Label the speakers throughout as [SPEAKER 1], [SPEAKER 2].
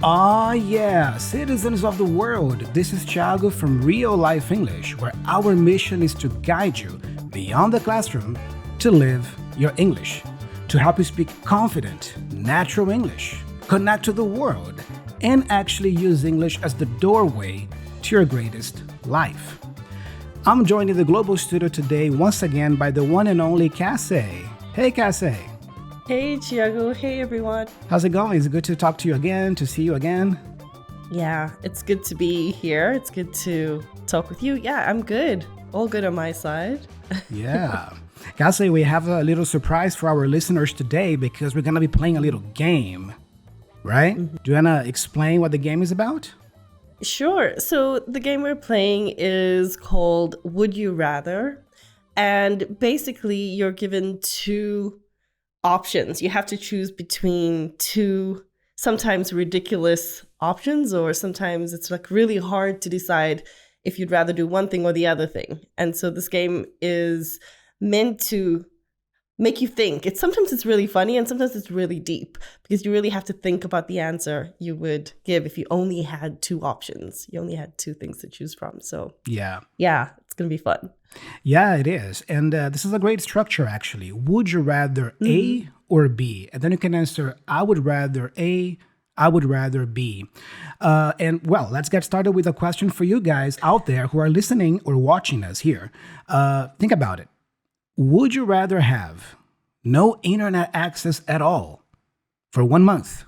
[SPEAKER 1] Ah, yeah, citizens of the world, this is Thiago from Real Life English, where our mission is to guide you beyond the classroom to live your English, to help you speak confident, natural English, connect to the world, and actually use English as the doorway to your greatest life. I'm joined in the global studio today once again by the one and only 𝗏𝗧. Hey, 𝗏𝗧.
[SPEAKER 2] Hey, Thiago. Hey, everyone.
[SPEAKER 1] How's it going? Is it good to talk to you again, to see you again?
[SPEAKER 2] Yeah, it's good to be here. It's good to talk with you. Yeah, I'm good. All good on my side.
[SPEAKER 1] Yeah. 𝗏𝗧, we have a little surprise for our listeners today because we're going to be playing a little game, right? Mm-hmm. Do you want to explain what the game is about?
[SPEAKER 2] Sure. So the game we're playing is called Would You Rather? And basically, you're given two options. You have to choose between two sometimes ridiculous options, or sometimes it's like really hard to decide if you'd rather do one thing or the other thing. And so this game is meant to make you think. Sometimes it's really funny and sometimes it's really deep because you really have to think about the answer you would give if you only had two options. You only had two things to choose from. So yeah, it's going to be fun.
[SPEAKER 1] Yeah, it is. And this is a great structure, actually. Would you rather A or B? And then you can answer, I would rather A, I would rather B. And well, let's get started with a question for you guys out there who are listening or watching us here. Think about it. Would you rather have no internet access at all for 1 month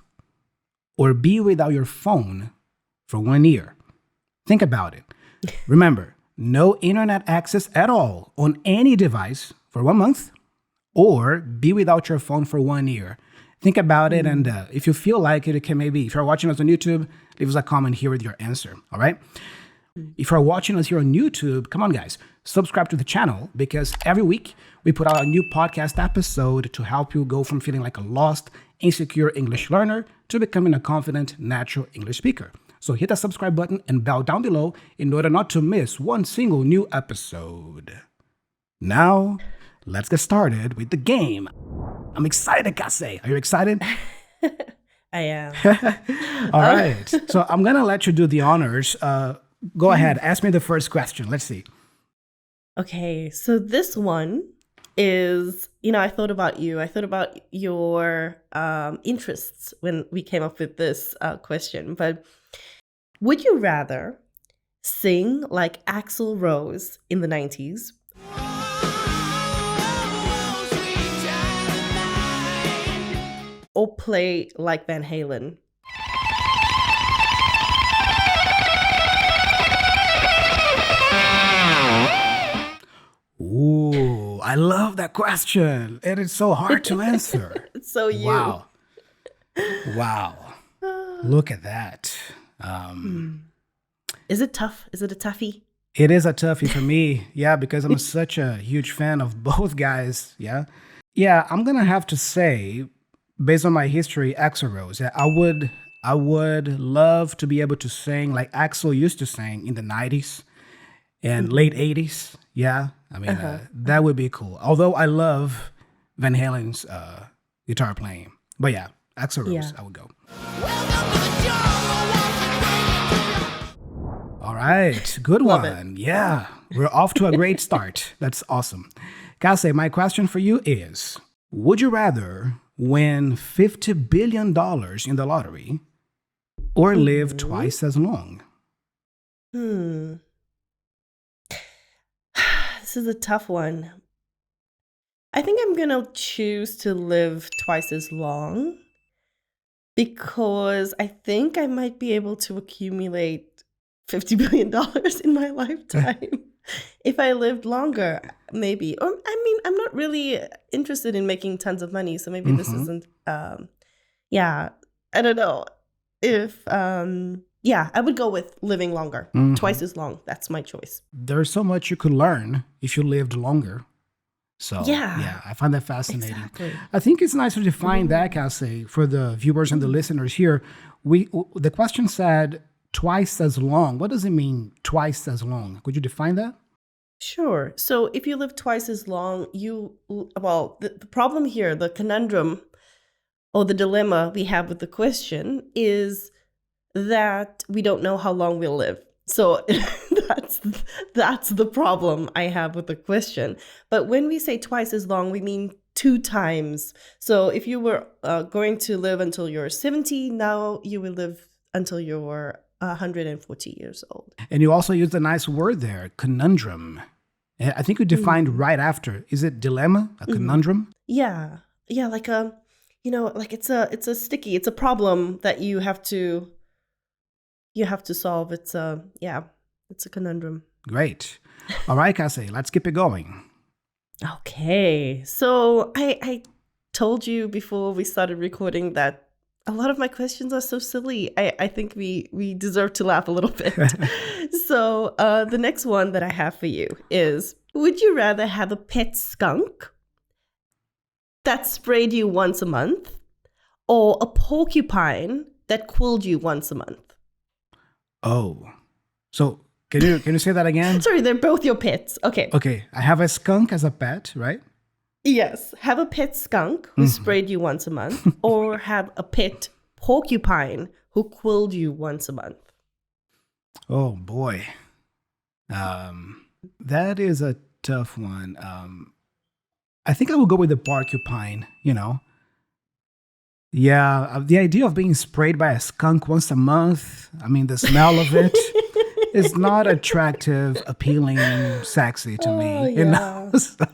[SPEAKER 1] or be without your phone for 1 year? Think about it. Remember, no internet access at all on any device for 1 month or be without your phone for 1 year. Think about it, and if you feel like it, can maybe, if you're watching us on YouTube, leave us a comment here with your answer, all right? If you're watching us here on YouTube, come on, guys, subscribe to the channel because every week we put out a new podcast episode to help you go from feeling like a lost, insecure English learner to becoming a confident, natural English speaker. So hit that subscribe button and bell down below in order not to miss one single new episode. Now, let's get started with the game. I'm excited, 𝗏𝗧. Are you excited?
[SPEAKER 2] I am.
[SPEAKER 1] All right. So I'm going to let you do the honors. Go ahead. Ask me the first question. Let's see.
[SPEAKER 2] Okay. So this one is, I thought about you. I thought about your interests when we came up with this question. But would you rather sing like Axl Rose in the 90s or play like Van Halen?
[SPEAKER 1] Ooh, I love that question. It is so hard to answer.
[SPEAKER 2] It's so you.
[SPEAKER 1] Wow. Look at that.
[SPEAKER 2] Is it tough? Is it a toughie?
[SPEAKER 1] It is a toughie for me. Yeah, because I'm such a huge fan of both guys. Yeah. Yeah, I'm going to have to say, based on my history, Axl Rose. Yeah, I would love to be able to sing like Axl used to sing in the 90s and late 80s. Yeah, I mean, that would be cool. Although I love Van Halen's guitar playing. But yeah, Axl Rose, I would go. All right, good one. Yeah, we're off to a great start. That's awesome. 𝗏𝗧, my question for you is, would you rather win $50 billion in the lottery or live twice as long?
[SPEAKER 2] This is a tough one. I think I'm going to choose to live twice as long because I think I might be able to accumulate $50 billion in my lifetime if I lived longer, maybe. Or, I mean, I'm not really interested in making tons of money, so maybe this isn't, I don't know. If, I would go with living longer, twice as long. That's my choice.
[SPEAKER 1] There's so much you could learn if you lived longer. So, yeah, I find that fascinating.
[SPEAKER 2] Exactly.
[SPEAKER 1] I think it's nice to define that, 𝗏𝗧, for the viewers and the listeners here. The question said twice as long. What does it mean, twice as long? Could you define that?
[SPEAKER 2] Sure. So if you live twice as long, the problem here, the conundrum or the dilemma we have with the question is that we don't know how long we'll live. So that's the problem I have with the question. But when we say twice as long, we mean 2 times. So if you were going to live until you're 70, now you will live until you're 140 years old.
[SPEAKER 1] And you also used a nice word there, conundrum. I think you defined right after. Is it dilemma? A conundrum?
[SPEAKER 2] Yeah. Yeah, like like it's a sticky, it's a problem that you have to solve. It's a conundrum.
[SPEAKER 1] Great. All right, 𝗏𝗧, let's keep it going.
[SPEAKER 2] Okay. So I told you before we started recording that a lot of my questions are so silly. I think we deserve to laugh a little bit. So the next one that I have for you is, would you rather have a pet skunk that sprayed you once a month, or a porcupine that quilled you once a month?
[SPEAKER 1] Oh, so can you say that again?
[SPEAKER 2] Sorry, they're both your pets. Okay.
[SPEAKER 1] Okay, I have a skunk as a pet, right?
[SPEAKER 2] Yes. Have a pet skunk who sprayed you once a month, or have a pet porcupine who quilled you once a month.
[SPEAKER 1] Oh boy, that is a tough one. I think I will go with the porcupine. Yeah, the idea of being sprayed by a skunk once a month, I mean, the smell of it is not attractive, appealing, sexy to me.
[SPEAKER 2] Yeah.
[SPEAKER 1] So.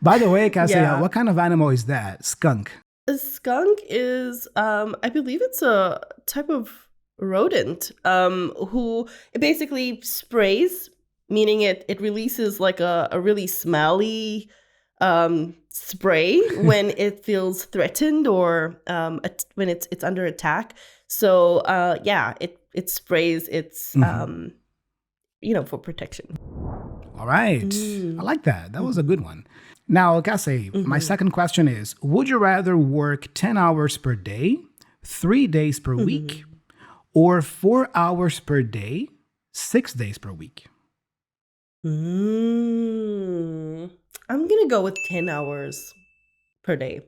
[SPEAKER 1] By the way, 𝗏𝗧, what kind of animal is that? Skunk.
[SPEAKER 2] A skunk is, I believe it's a type of rodent who it basically sprays, meaning it releases like a really smelly spray when it feels threatened or when it's under attack. So it sprays its for protection.
[SPEAKER 1] All right. I like that. That was a good one. Now, 𝗏𝗧, my second question is, would you rather work 10 hours per day, 3 days per week, or 4 hours per day, 6 days per week?
[SPEAKER 2] I'm going to go with 10 hours per day.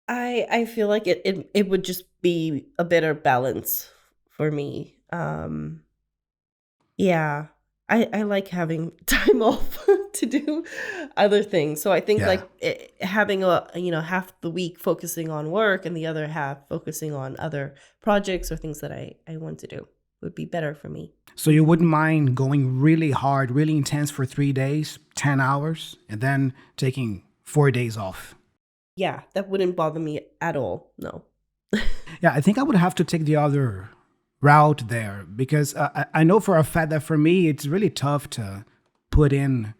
[SPEAKER 2] I feel like it would just be a better balance for me. Yeah. I like having time off to do other things. So I think having half the week focusing on work and the other half focusing on other projects or things that I want to do would be better for me.
[SPEAKER 1] So you wouldn't mind going really hard, really intense for 3 days, 10 hours, and then taking 4 days off?
[SPEAKER 2] Yeah, that wouldn't bother me at all. No.
[SPEAKER 1] Yeah, I think I would have to take the other route there because I know for a fact that for me, it's really tough to put in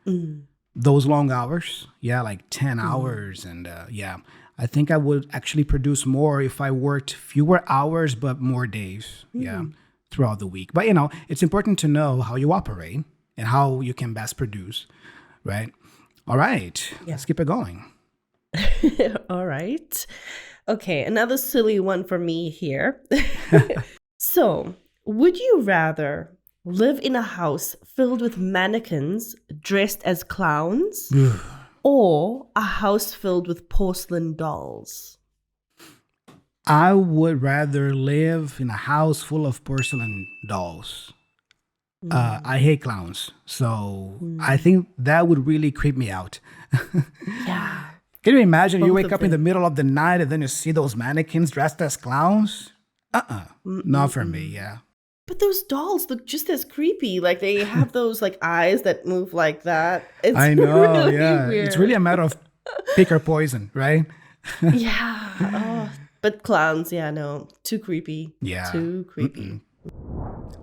[SPEAKER 1] those long hours. Yeah, like 10 hours. And I think I would actually produce more if I worked fewer hours, but more days. Yeah, throughout the week. But, it's important to know how you operate and how you can best produce, right? All right, let's keep it going.
[SPEAKER 2] All right. Okay, another silly one for me here. So, would you rather live in a house filled with mannequins dressed as clowns or a house filled with porcelain dolls?
[SPEAKER 1] I would rather live in a house full of porcelain dolls. I hate clowns, so I think that would really creep me out.
[SPEAKER 2] Yeah.
[SPEAKER 1] Can you imagine you wake up in the middle of the night and then you see those mannequins dressed as clowns? Not for me, yeah.
[SPEAKER 2] But those dolls look just as creepy. Like they have those like eyes that move like that. It's
[SPEAKER 1] I know,
[SPEAKER 2] really
[SPEAKER 1] yeah.
[SPEAKER 2] weird.
[SPEAKER 1] It's really a matter of pick or poison, right?
[SPEAKER 2] Yeah. Oh, but clowns, no, too creepy.
[SPEAKER 1] Yeah.
[SPEAKER 2] Too creepy.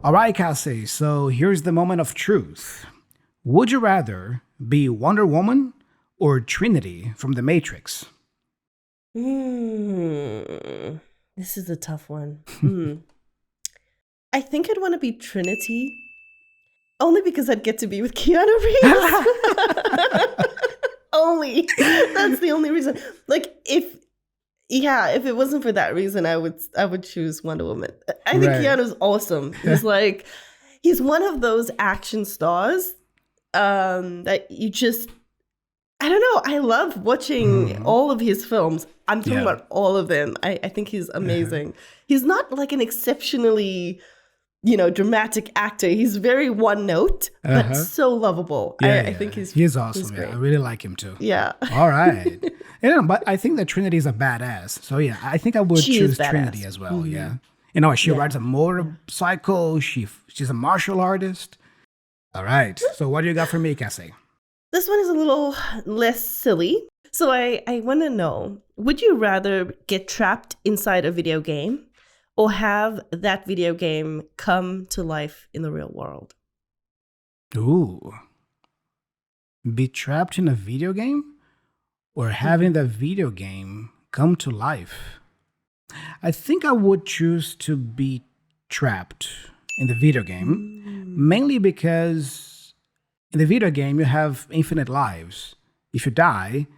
[SPEAKER 1] All right, 𝗏𝗧, so here's the moment of truth. Would you rather be Wonder Woman or Trinity from The Matrix?
[SPEAKER 2] This is a tough one. I think I'd want to be Trinity, only because I'd get to be with Keanu Reeves. Only. That's the only reason. Like if it wasn't for that reason, I would choose Wonder Woman. I think Keanu's awesome. He's one of those action stars that you just, I don't know. I love watching all of his films. I'm talking about all of them. I think he's amazing. He's not like an exceptionally, dramatic actor. He's very one note, but so lovable. I think he's
[SPEAKER 1] awesome.
[SPEAKER 2] great.
[SPEAKER 1] I really like him too.
[SPEAKER 2] Yeah.
[SPEAKER 1] All right. But I think that Trinity is a badass. So yeah, I think I would choose Trinity as well. Yeah. She rides a motorcycle. She's a martial artist. All right. So what do you got for me, Cassie?
[SPEAKER 2] This one is a little less silly. So I want to know, would you rather get trapped inside a video game or have that video game come to life in the real world?
[SPEAKER 1] Ooh. Be trapped in a video game or having the video game come to life? I think I would choose to be trapped in the video game, mainly because in the video game you have infinite lives. If you die,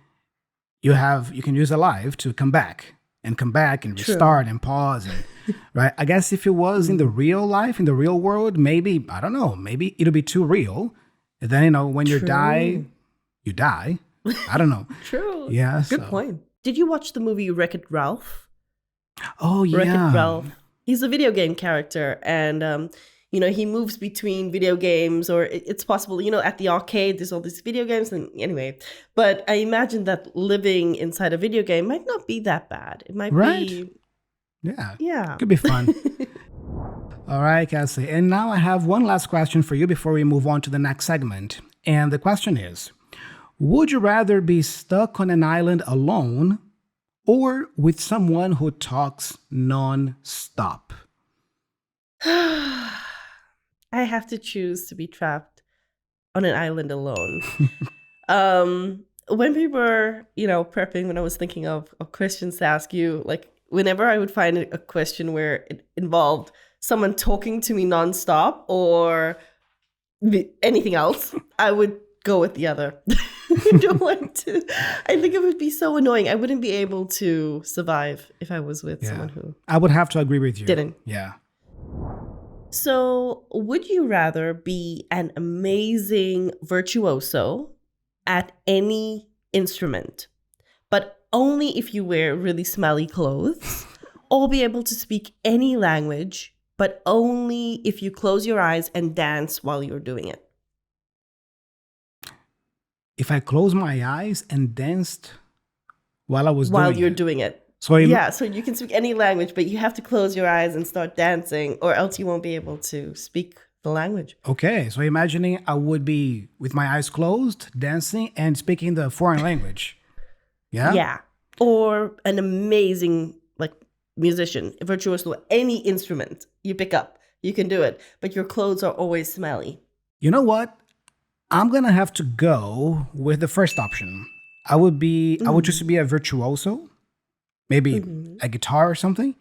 [SPEAKER 1] you can use a life to come back and restart and pause, right? I guess if it was in the real life, in the real world, maybe, I don't know, maybe it'll be too real. And then, when you die, you die. I don't know.
[SPEAKER 2] True.
[SPEAKER 1] Yeah.
[SPEAKER 2] Good point. Did you watch the movie Wreck-It Ralph?
[SPEAKER 1] Oh, yeah.
[SPEAKER 2] Wreck-It Ralph. He's a video game character, and he moves between video games, or it's possible, at the arcade, there's all these video games, and anyway. But I imagine that living inside a video game might not be that bad. It might be...
[SPEAKER 1] Yeah.
[SPEAKER 2] Yeah.
[SPEAKER 1] Could be fun. All right, Cassie. And now I have one last question for you before we move on to the next segment. And the question is, would you rather be stuck on an island alone or with someone who talks non-stop?
[SPEAKER 2] I have to choose to be trapped on an island alone. When we were, prepping, when I was thinking of questions to ask you, like whenever I would find a question where it involved someone talking to me nonstop or anything else, I would go with the other. I don't want to. I think it would be so annoying. I wouldn't be able to survive if I was with someone who...
[SPEAKER 1] I would have to agree with you.
[SPEAKER 2] Didn't.
[SPEAKER 1] Yeah.
[SPEAKER 2] So, would you rather be an amazing virtuoso at any instrument, but only if you wear really smelly clothes, or be able to speak any language, but only if you close your eyes and dance while you're doing it?
[SPEAKER 1] If I close my eyes and danced while I was
[SPEAKER 2] while
[SPEAKER 1] doing
[SPEAKER 2] you're
[SPEAKER 1] it.
[SPEAKER 2] doing it.
[SPEAKER 1] So
[SPEAKER 2] so you can speak any language, but you have to close your eyes and start dancing, or else you won't be able to speak the language.
[SPEAKER 1] Okay, so imagining I would be with my eyes closed, dancing and speaking the foreign language. Yeah?
[SPEAKER 2] Yeah. Or an amazing musician, virtuoso, any instrument you pick up, you can do it, but your clothes are always smelly.
[SPEAKER 1] You know what? I'm going to have to go with the first option. I would choose to be a virtuoso, maybe a guitar or something,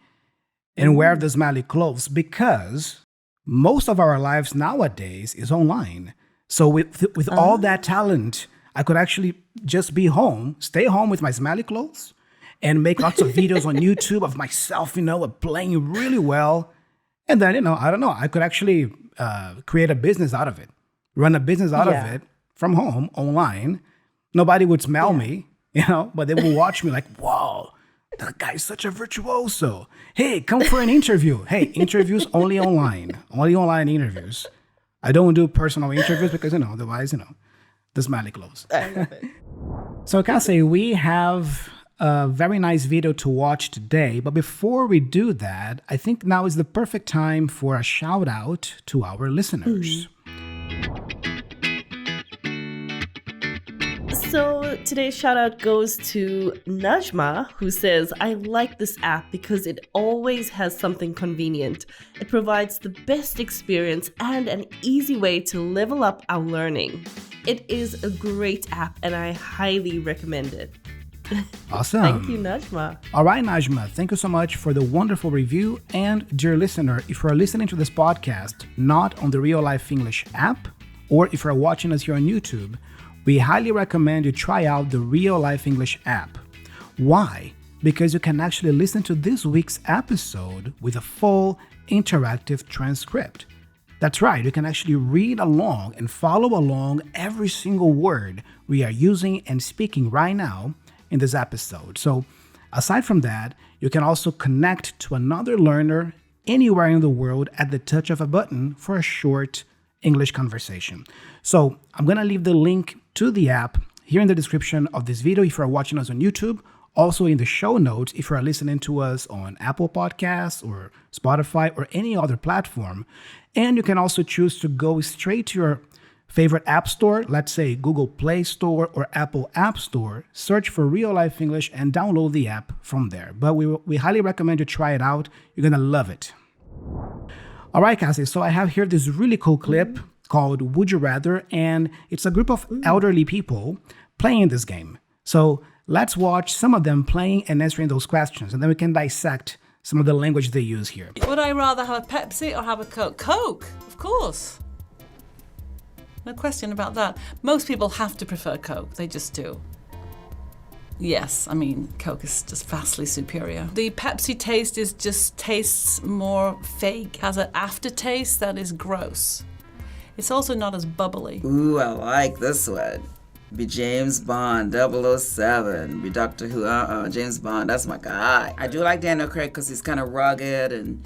[SPEAKER 1] and wear the smelly clothes, because most of our lives nowadays is online. So with all that talent, I could actually just be home, stay home with my smelly clothes, and make lots of videos on YouTube of myself, playing really well. And then, I don't know, I could actually create a business out of it, run a business out of it from home, online. Nobody would smell me, but they would watch me like, whoa, that guy's such a virtuoso. Hey, come for an interview. Hey, interviews only online interviews. I don't do personal interviews because, otherwise, the smelly clothes.
[SPEAKER 2] I love it.
[SPEAKER 1] So, Cassie, we have a very nice video to watch today. But before we do that, I think now is the perfect time for a shout out to our listeners.
[SPEAKER 2] So today's shout out goes to Najma, who says, I like this app because it always has something convenient. It provides the best experience and an easy way to level up our learning. It is a great app and I highly recommend it.
[SPEAKER 1] Awesome.
[SPEAKER 2] Thank you, Najma.
[SPEAKER 1] All right, Najma, thank you so much for the wonderful review. And dear listener, if you're listening to this podcast not on the Real Life English app, or if you're watching us here on YouTube, we highly recommend you try out the Real Life English app. Why? Because you can actually listen to this week's episode with a full interactive transcript. That's right, you can actually read along and follow along every single word we are using and speaking right now in this episode. So Aside from that, you can also connect to another learner anywhere in the world at the touch of a button for a short English conversation. So I'm going to leave the link to the app here in the description of this video if you're watching us on YouTube. Also in the show notes if you're listening to us on Apple Podcasts or Spotify or any other platform. And you can also choose to go straight to your favorite app store, let's say Google Play Store or Apple App Store, search for Real Life English and download the app from there. But we highly recommend you try it out. You're going to love it. All right, Cassie, so I have here this really cool clip called Would You Rather, and it's a group of elderly people playing this game. So let's watch some of them playing and answering those questions, and then we can dissect some of the language they use here.
[SPEAKER 3] Would I rather have a Pepsi or have a Coke? Coke, of course. No question about that. Most people have to prefer Coke, they just do. Yes, I mean, Coke is just vastly superior. The Pepsi taste tastes more fake, has an aftertaste that is gross. It's also not as bubbly.
[SPEAKER 4] Ooh, I like this one. Be James Bond, 007. Be Doctor Who, James Bond, that's my guy. I do like Daniel Craig because he's kind of rugged and,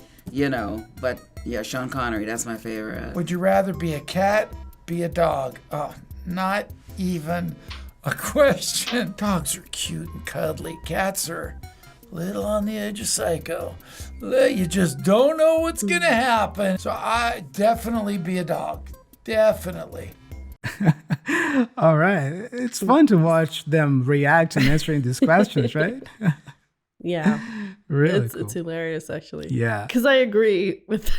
[SPEAKER 4] but yeah, Sean Connery, that's my favorite.
[SPEAKER 5] Would you rather be a cat, be a dog? Oh, not even a question. Dogs are cute and cuddly. Cats are a little on the edge of psycho. You just don't know what's gonna happen. So I definitely be a dog. Definitely.
[SPEAKER 1] All right. It's fun to watch them react and answering these questions, right?
[SPEAKER 2] Yeah.
[SPEAKER 1] Really
[SPEAKER 2] It's hilarious, actually.
[SPEAKER 1] Yeah.
[SPEAKER 2] Because I agree with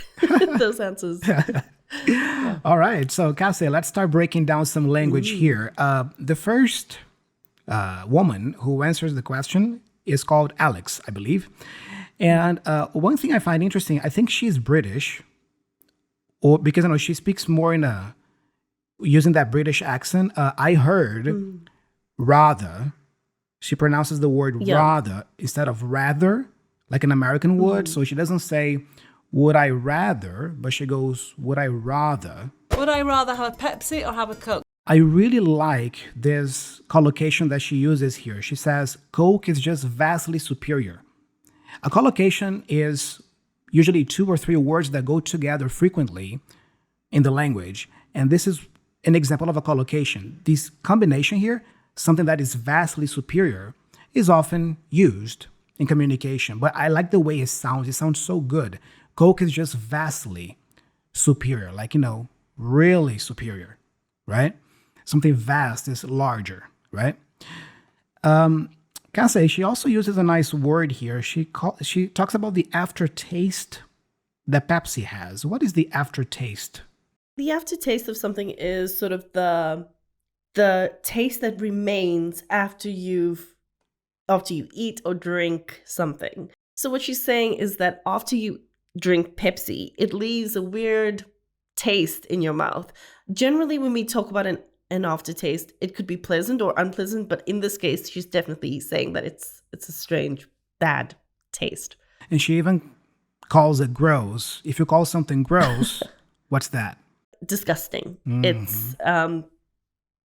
[SPEAKER 2] those answers.
[SPEAKER 1] All right. So, Cassie, let's start breaking down some language here. The first woman who answers the question is called Alex, I believe. And one thing I find interesting, I think she's British, or because I know she speaks more in using that British accent. I heard rather. She pronounces the word rather instead of rather, like an American would. So she doesn't say, would I rather, but she goes, would I rather.
[SPEAKER 3] Would I rather have a Pepsi or have a Coke?
[SPEAKER 1] I really like this collocation that she uses here. She says, Coke is just vastly superior. A collocation is usually 2 or 3 words that go together frequently in the language. And this is an example of a collocation. This combination here, something that is vastly superior, is often used in communication. But I like the way it sounds. It sounds so good. Coke is just vastly superior, like, really superior, right? Something vast is larger, right? Cassie, she also uses a nice word here. She talks about the aftertaste that Pepsi has. What is the aftertaste?
[SPEAKER 2] The aftertaste of something is sort of the taste that remains after you eat or drink something. So what she's saying is that after you drink Pepsi, it leaves a weird taste in your mouth. Generally, when we talk about an aftertaste, it could be pleasant or unpleasant, but in this case, she's definitely saying that it's a strange, bad taste.
[SPEAKER 1] And she even calls it gross. If you call something gross, what's that?
[SPEAKER 2] Disgusting. It's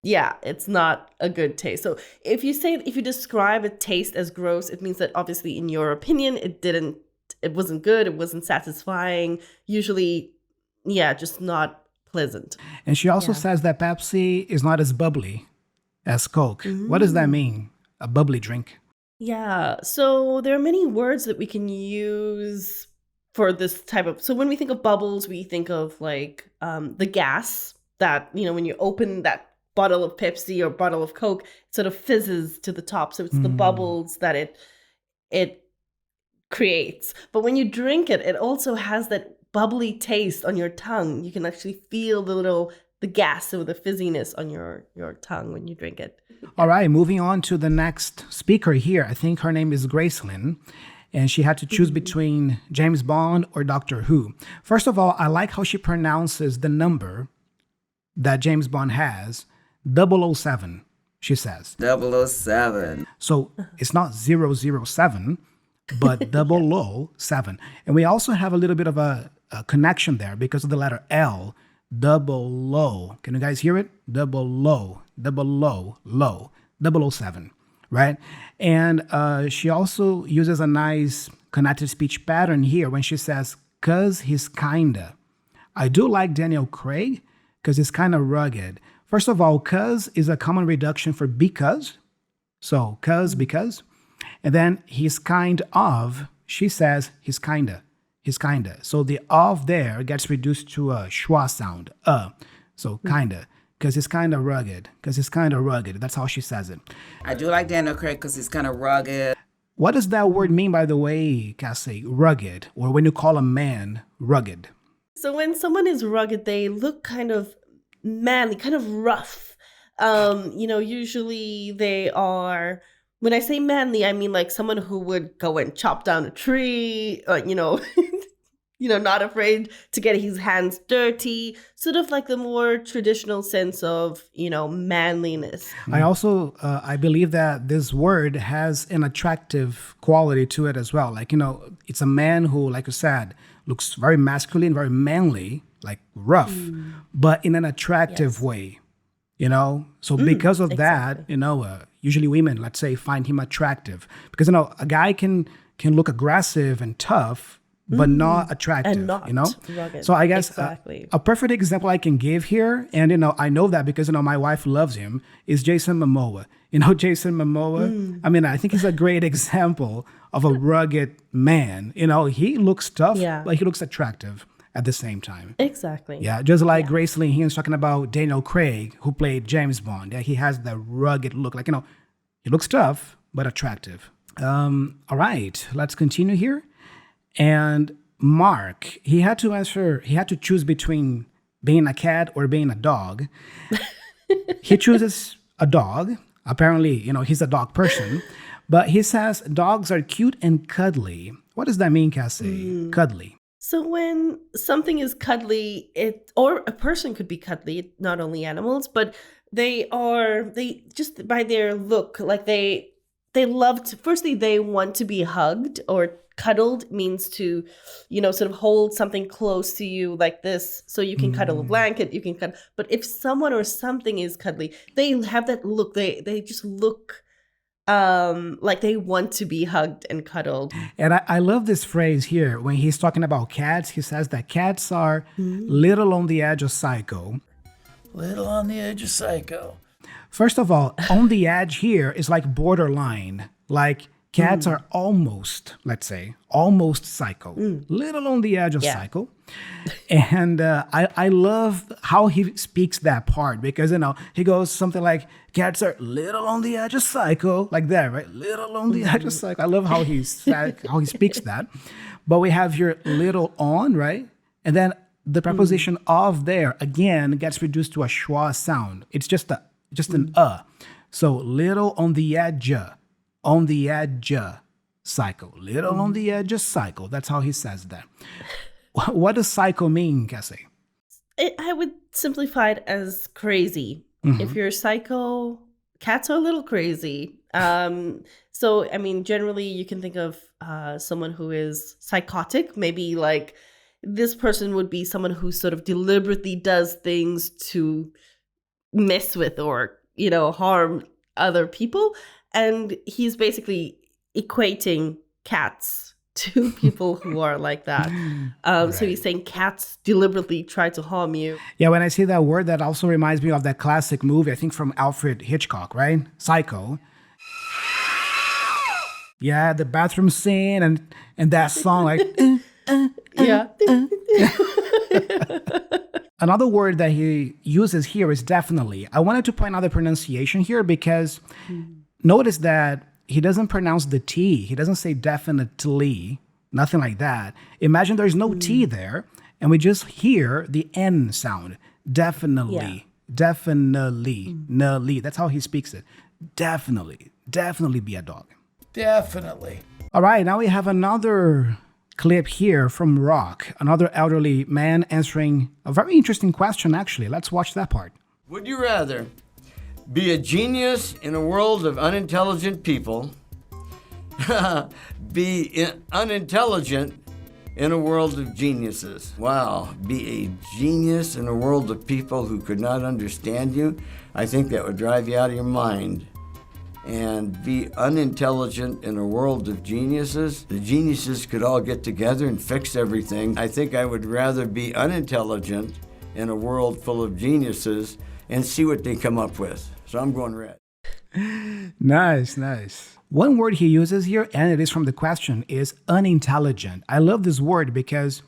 [SPEAKER 2] it's not a good taste. So if you describe a taste as gross, it means that obviously in your opinion it wasn't good, it wasn't satisfying, usually just not pleasant.
[SPEAKER 1] And she also says that Pepsi is not as bubbly as Coke. What does that mean? A bubbly drink?
[SPEAKER 2] Yeah, so there are many words that we can use for this type of, so when we think of bubbles, we think of like the gas that, when you open that bottle of Pepsi or bottle of Coke, it sort of fizzes to the top. So it's the bubbles that it creates. But when you drink it, it also has that bubbly taste on your tongue. You can actually feel the gas or the fizziness on your tongue when you drink it.
[SPEAKER 1] All right, moving on to the next speaker here. I think her name is Gracelyn. And she had to choose between James Bond or Doctor Who. First of all, I like how she pronounces the number that James Bond has, 007, she says.
[SPEAKER 4] 007.
[SPEAKER 1] So it's not 007, but 007. And we also have a little bit of a connection there because of the letter L, double O. Can you guys hear it? Double O, low, 007. right? And she also uses a nice connected speech pattern here when she says, "'cause he's kinda." I do like Daniel Craig because he's kind of rugged. First of all, "'cause" is a common reduction for because. So, "'cause, because." And then he's kind of, she says, he's kinda. He's kinda. So the of there gets reduced to a schwa sound. So kinda. Because he's kind of rugged. Because he's kind of rugged. That's how she says it.
[SPEAKER 4] I do like Daniel Craig because he's kind of rugged.
[SPEAKER 1] What does that word mean, by the way, Cassie? Rugged, or when you call a man rugged?
[SPEAKER 2] So when someone is rugged, they look kind of manly, kind of rough. Usually they are, when I say manly, I mean like someone who would go and chop down a tree, not afraid to get his hands dirty, sort of like the more traditional sense of, manliness.
[SPEAKER 1] I also, I believe that this word has an attractive quality to it as well. Like, it's a man who, like you said, looks very masculine, very manly, like rough, but in an attractive way, So because of that, usually women, let's say, find him attractive. Because, a guy can look aggressive and tough, but not attractive,
[SPEAKER 2] and not rugged.
[SPEAKER 1] So I guess
[SPEAKER 2] exactly.
[SPEAKER 1] A perfect example I can give here, and I know that because my wife loves him, is Jason Momoa. Jason Momoa. I mean, I think he's a great example of a rugged man. He looks tough, but he looks attractive at the same time.
[SPEAKER 2] Exactly.
[SPEAKER 1] Yeah, just like Grace Lee Hines talking about Daniel Craig, who played James Bond. Yeah, he has that rugged look. Like, he looks tough, but attractive. All right, let's continue here. And Mark, he had to choose between being a cat or being a dog. He chooses a dog. Apparently, he's a dog person. But he says dogs are cute and cuddly. What does that mean, Cassie? Cuddly.
[SPEAKER 2] So when something is cuddly, or a person could be cuddly, not only animals, but they just by their look, like they love to, firstly, they want to be hugged, or cuddled means to, sort of hold something close to you like this, so you can cuddle a blanket, you can cuddle. But if someone or something is cuddly, they have that look, they just look like they want to be hugged and cuddled.
[SPEAKER 1] And I love this phrase here. When he's talking about cats, he says that cats are little on the edge of psycho.
[SPEAKER 5] Little on the edge of psycho.
[SPEAKER 1] First of all, on the edge here is like borderline. Like cats are almost, let's say, almost psycho. Little on the edge of psycho. And I love how he speaks that part, because, he goes something like, cats are little on the edge of psycho, like that, right? Little on the edge of psycho. I love how he speaks that. But we have here little on, right? And then the preposition of there, again, gets reduced to a schwa sound. It's just an So little on the edge, psycho. Little on the edge of psycho. That's how he says that. What does psycho mean, Cassie?
[SPEAKER 2] I would simplify it as crazy. If you're psycho, cats are a little crazy. So, I mean, generally you can think of someone who is psychotic. Maybe like this person would be someone who sort of deliberately does things to mess with or, harm other people. And he's basically equating cats to people who are like that. So he's saying cats deliberately try to harm you.
[SPEAKER 1] Yeah, when I see that word, that also reminds me of that classic movie, I think from Alfred Hitchcock, right? Psycho. Yeah, the bathroom scene and that song, like...
[SPEAKER 2] Yeah.
[SPEAKER 1] Another word that he uses here is definitely. I wanted to point out the pronunciation here because notice that he doesn't pronounce the T. He doesn't say definitely, nothing like that. Imagine there's no T there, and we just hear the N sound. Definitely, definitely. That's how he speaks it. Definitely be a dog.
[SPEAKER 5] Definitely.
[SPEAKER 1] All right, now we have another clip here from Rock, another elderly man answering a very interesting question, actually. Let's watch that part.
[SPEAKER 6] Would you rather be a genius in a world of unintelligent people, be unintelligent in a world of geniuses? Wow, be a genius in a world of people who could not understand you? I think that would drive you out of your mind. and be unintelligent in a world of geniuses. The geniuses could all get together and fix everything. I think I would rather be unintelligent in a world full of geniuses and see what they come up with. So I'm going red.
[SPEAKER 1] Nice, nice. One word he uses here, and it is from the question, is unintelligent. I love this word because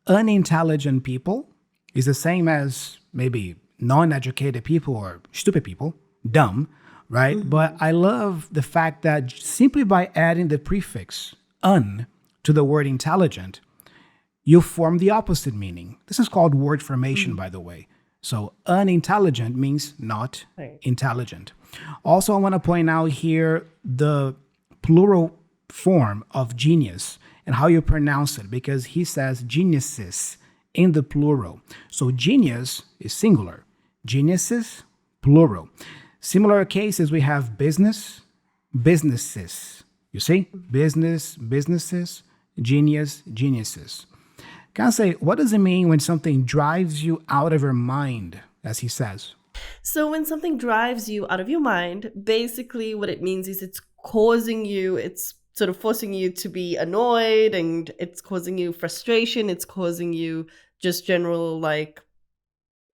[SPEAKER 1] unintelligent people is the same as maybe non-educated people or stupid people, dumb, right? Mm-hmm. But I love the fact that simply by adding the prefix un to the word intelligent, you form the opposite meaning. This is called word formation, by the way. So unintelligent means not intelligent. Also, I want to point out here the plural form of genius and how you pronounce it, because he says geniuses in the plural. So genius is singular, geniuses, plural. Similar cases, we have business, businesses. You see? Business, businesses, genius, geniuses. Can I say, what does it mean when something drives you out of your mind, as he says?
[SPEAKER 2] So when something drives you out of your mind, basically what it means is it's causing you, it's sort of forcing you to be annoyed, and it's causing you frustration. It's causing you just general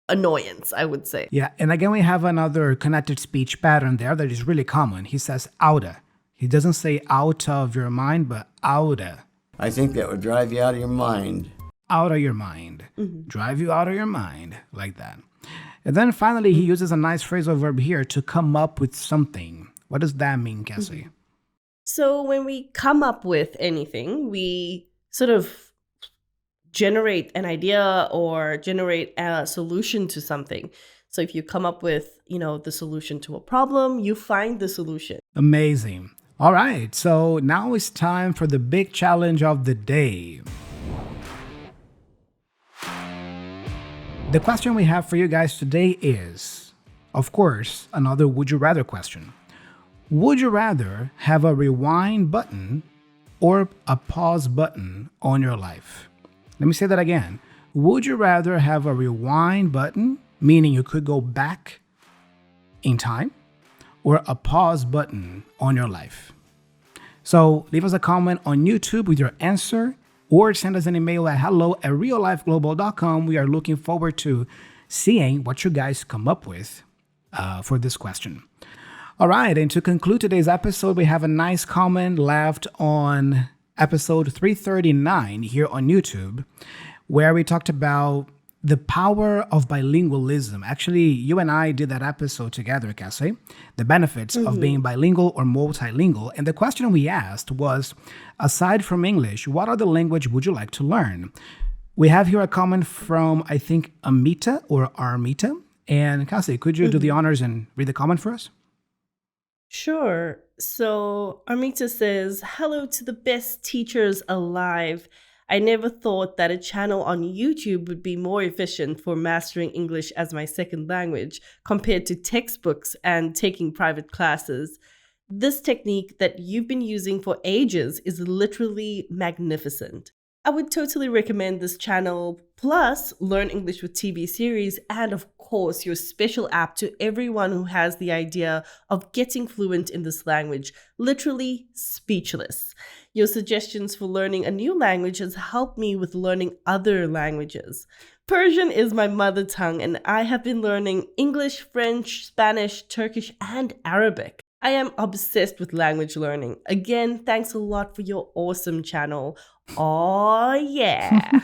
[SPEAKER 2] annoyance, I would say.
[SPEAKER 1] Yeah, and again, we have another connected speech pattern there that is really common. He says outa. He doesn't say out of your mind, but outa.
[SPEAKER 6] I think that would drive you out of your mind.
[SPEAKER 1] Out of your mind. Mm-hmm. Drive you out of your mind, like that. And then finally, he uses a nice phrasal verb here, to come up with something. What does that mean, Cassie?
[SPEAKER 2] Mm-hmm. So when we come up with anything, we sort of generate an idea or generate a solution to something. So if you come up with, the solution to a problem, you find the solution.
[SPEAKER 1] Amazing. All right, so now it's time for the big challenge of the day. The question we have for you guys today is, of course, another would you rather question. Would you rather have a rewind button or a pause button on your life? Let me say that again. Would you rather have a rewind button, meaning you could go back in time, or a pause button on your life? So leave us a comment on YouTube with your answer, or send us an email at hello@reallifeglobal.com. We are looking forward to seeing what you guys come up with for this question. All right, and to conclude today's episode, we have a nice comment left on episode 339 here on YouTube, where we talked about the power of bilingualism. Actually, you and I did that episode together, Cassie, the benefits of being bilingual or multilingual. And the question we asked was, aside from English, what other language would you like to learn? We have here a comment from, I think, Amita or Armita. And Cassie, could you do the honors and read the comment for us?
[SPEAKER 2] Sure. So Armita says, hello to the best teachers alive. I never thought that a channel on YouTube would be more efficient for mastering English as my second language compared to textbooks and taking private classes. This technique that you've been using for ages is literally magnificent. I would totally recommend this channel, plus Learn English with TV series, and of course your special app to everyone who has the idea of getting fluent in this language. Literally speechless. Your suggestions for learning a new language has helped me with learning other languages. Persian is my mother tongue, and I have been learning English, French, Spanish, Turkish, and Arabic. I am obsessed with language learning. Again, thanks a lot for your awesome channel. Oh, yeah.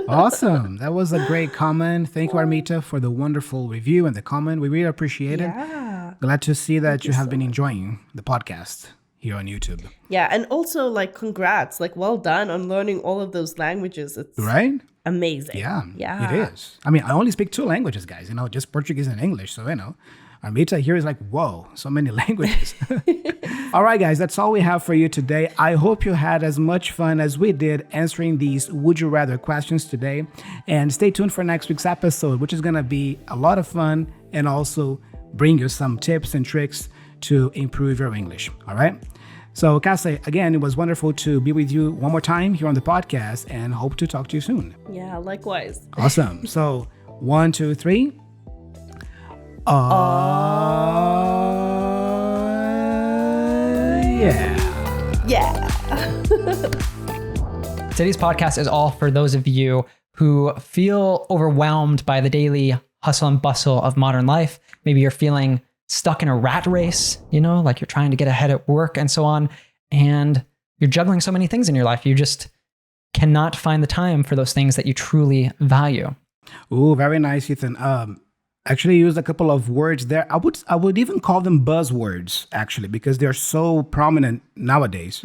[SPEAKER 1] Awesome. That was a great comment. Thank you, Armita, for the wonderful review and the comment. We really appreciate it. Glad to see that you have been enjoying the podcast here on YouTube.
[SPEAKER 2] Yeah, and also, congrats. Well done on learning all of those languages. It's
[SPEAKER 1] right?
[SPEAKER 2] Amazing.
[SPEAKER 1] Yeah, it is. I mean, I only speak 2 languages, guys, just Portuguese and English. So, Armita here is whoa, so many languages. All right, guys, that's all we have for you today. I hope you had as much fun as we did answering these would you rather questions today. And stay tuned for next week's episode, which is going to be a lot of fun and also bring you some tips and tricks to improve your English. All right. So, Cassie, again, it was wonderful to be with you one more time here on the podcast, and hope to talk to you soon.
[SPEAKER 2] Yeah, likewise.
[SPEAKER 1] Awesome. So, 1, 2, 3. Yeah.
[SPEAKER 2] Yeah.
[SPEAKER 7] Today's podcast is all for those of you who feel overwhelmed by the daily hustle and bustle of modern life. Maybe you're feeling stuck in a rat race, like you're trying to get ahead at work and so on, and you're juggling so many things in your life. You just cannot find the time for those things that you truly value.
[SPEAKER 1] Ooh, very nice, Ethan. Actually used a couple of words there. I would even call them buzzwords, actually, because they're so prominent nowadays.